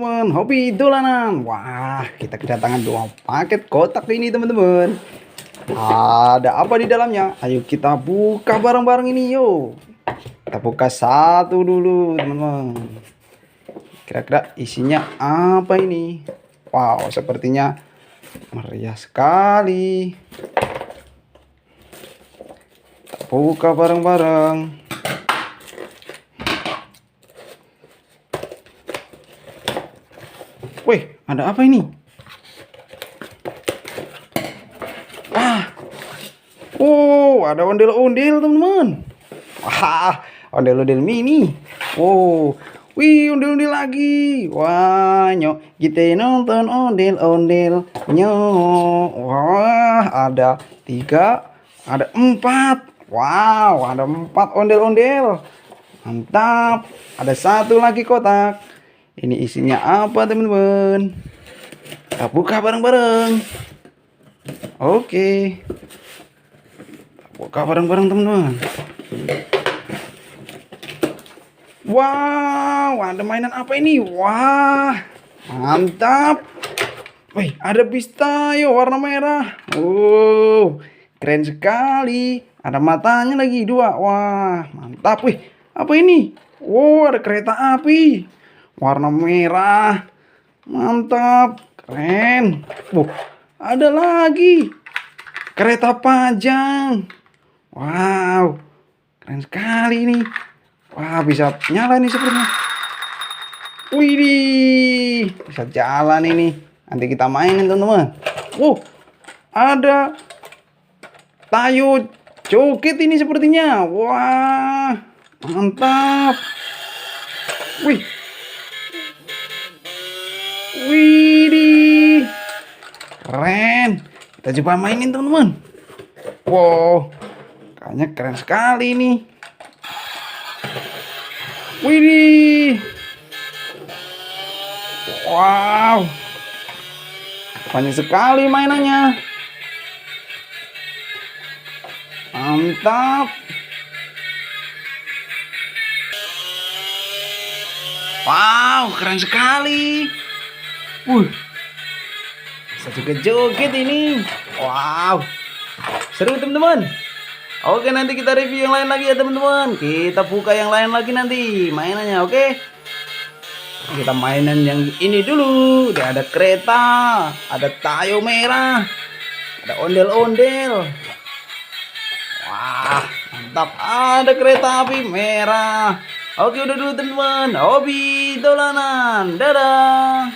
teman-teman, hobi dolanan. Wah, kita kedatangan dua paket kotak ini teman-teman. Ada apa di dalamnya? Ayo kita buka bareng-bareng ini yuk. Kita buka satu dulu teman-teman. Kira-kira isinya apa ini? Wow, sepertinya meriah sekali. Kita buka bareng-bareng. Wih, ada apa ini? Wah, ada ondel-ondel teman-teman. Wah, ondel-ondel mini. Wih, ondel-ondel lagi. Wah, nyok, kita nonton ondel-ondel. Nyok, wah, ada 3, ada 4. Wow, ada 4 ondel-ondel. Mantap. Ada satu lagi kotak. Ini isinya apa teman-teman? Kita buka bareng-bareng. Oke. Buka bareng-bareng teman-teman. Wow, ada mainan apa ini? Wah, mantap. Wih, ada bis tayo warna merah. Keren sekali. Ada matanya lagi 2. Wah, mantap. Wih, apa ini? Ada kereta api warna merah. Mantap, keren. Ada lagi kereta Pajang. Wow, keren sekali ini. Wah, bisa nyala nih sepertinya. Widih, bisa jalan ini. Nanti kita mainin teman-teman. Ada tayo joget ini sepertinya. Wah, mantap. Widih, keren. Kita coba mainin teman-teman. Wow, kayaknya keren sekali ini. Widih, wow, banyak sekali mainannya. Mantap. Wow, keren sekali. Bisa juga joget ini. Wow, seru teman-teman. Oke, nanti kita review yang lain lagi ya teman-teman. Kita buka yang lain lagi nanti mainannya, oke? Kita mainan yang ini dulu. Udah ada kereta, ada tayo merah, ada ondel-ondel. Wah, mantap. Ada kereta api merah. Oke, udah dulu teman-teman. Hobi dolanan. Dadah.